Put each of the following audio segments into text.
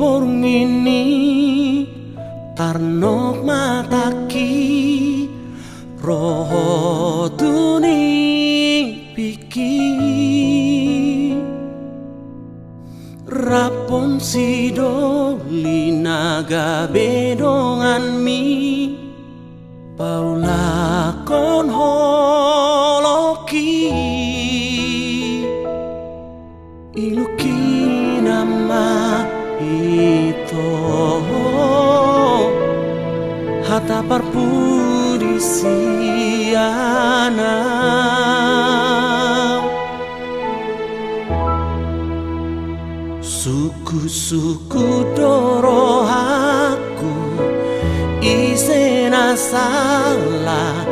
borong ini tarnok mataki roho tuni piki rapon sido linaga bedongan mi paula kon holoki iluki nama itu hata parpudi siana suku-suku doro aku isena salah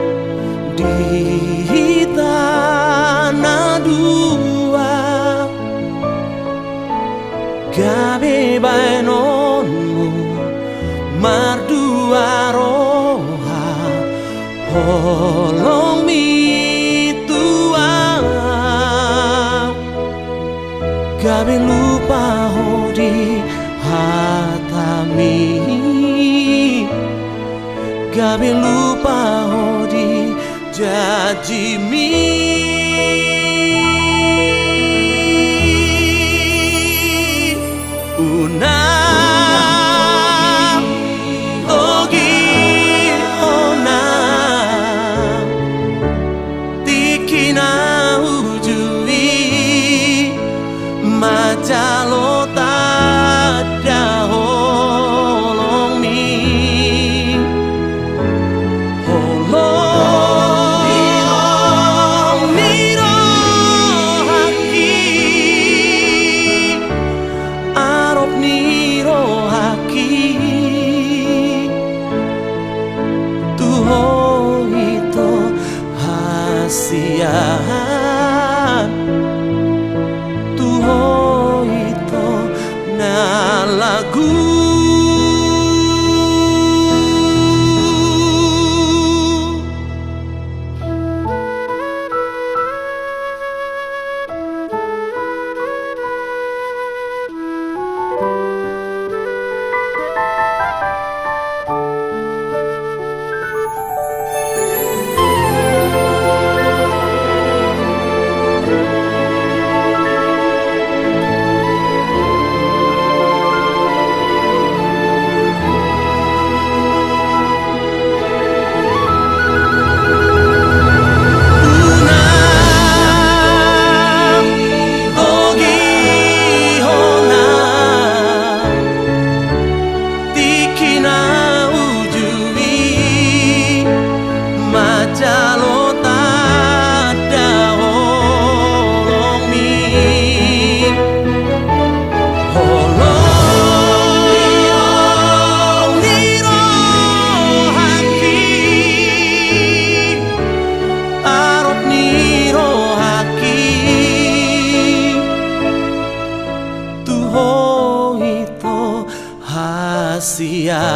di tanah dua gabe bainonmu mardua roha holong mi tua gabe lupa hodi hatami gabe lupa hodi jajimi unam ogi onam tikina ujui macalo tada holong mi holong miro haki arop niro haki tuho ito hasiahan tuho ito na lagu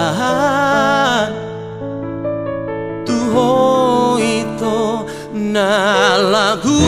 hasiahan tuho ito na lagu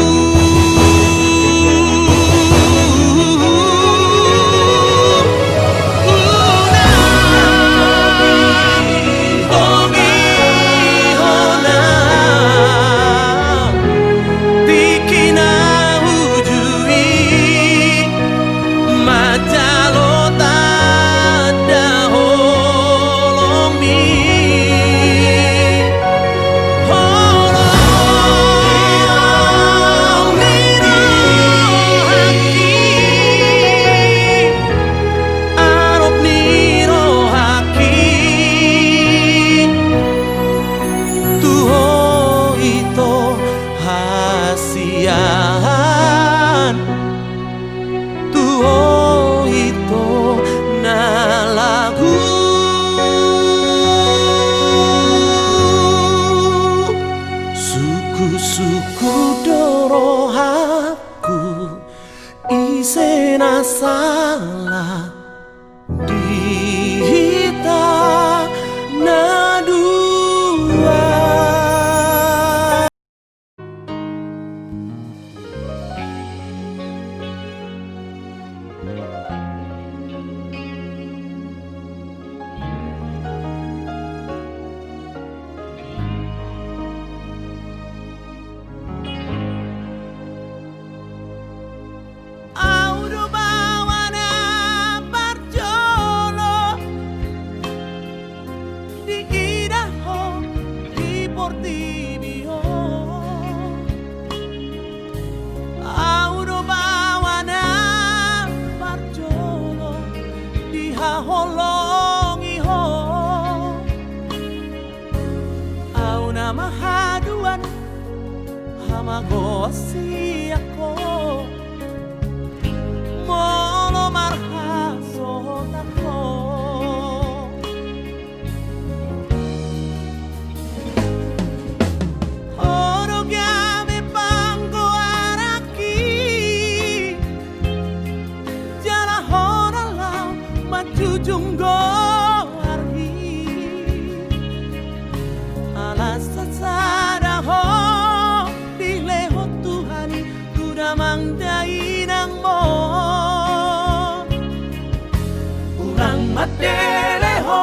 tuho ito na lagu suku-suku doro aku isena salah di tanah dua. si ako molo marhasot ako. Oro gami panggo araki jala hora lau majujunggo arhi alasat sada ho dileho Tuhan kudamang dainang mo ulang mateleho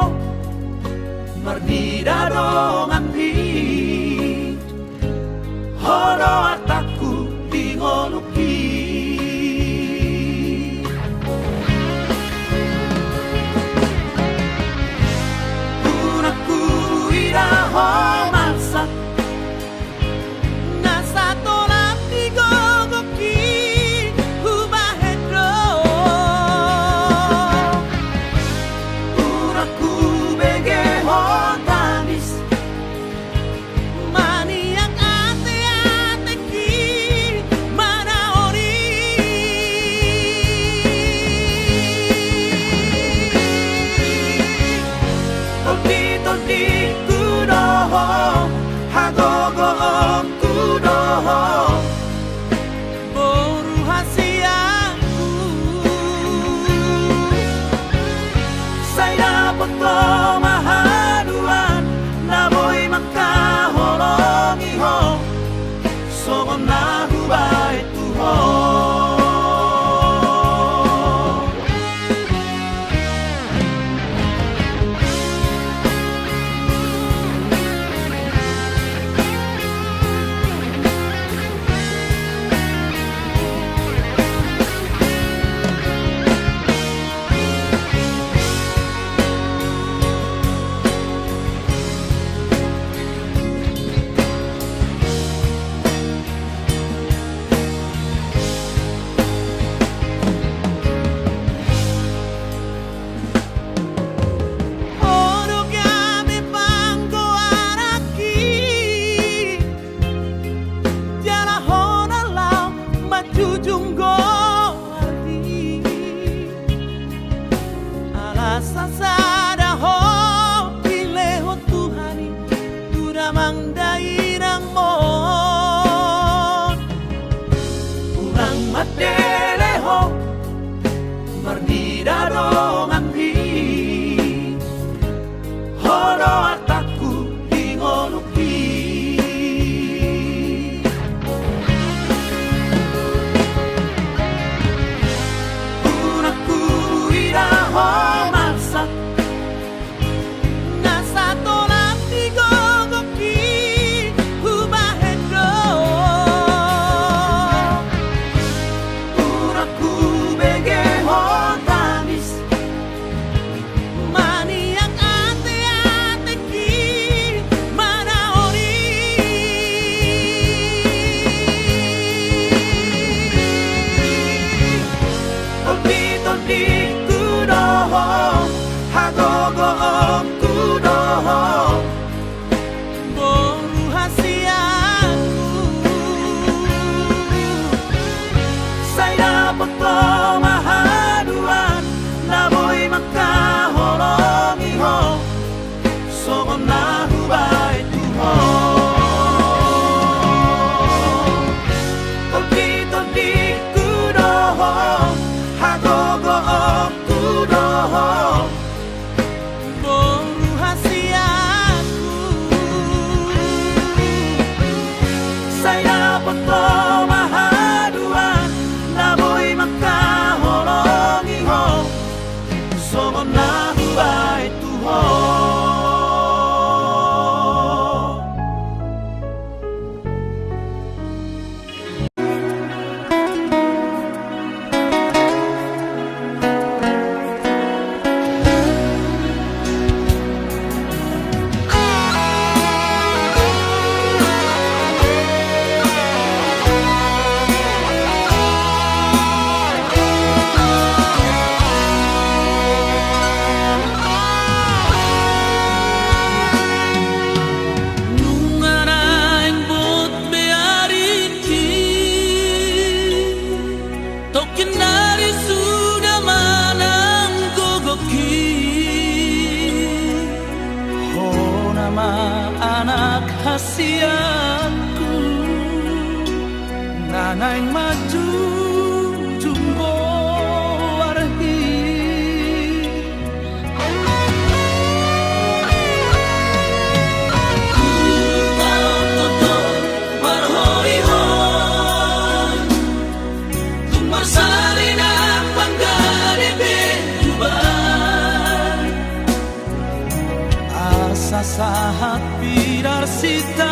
mardida dong ambi horo ataku dingoluki unaku iraho masak nasa tolak digogoki humahedro unaku begeho tamis maniak ate-ateki mana ori tolti kudoho hagogo kudoho boru hasiaku saya dapat mahaduan naboy makahologi ho somon na hubay tuho sasada ho dileho Tuhani duramang dairang mo ulang mateleho mardida dong ambi horo ataku dingoluki unaku iraho nasa tolak digogoki humahedro unaku begeho tamis maniak ate-ateki mana ori tolti kudoho hagogo kudoho boru hasiaku saya dapat mahaduan naboy makahologi ho somon na hubay tuho tolti kudoho hagogo kudoho boru hasiaku saya dapat mahaduan naboy makahologi ho somon na hubay tuho rahasiaku nanai maju jumbo warhi ku tau toto marhoi hon tu masalina panggare beruban asa sahat pirar sita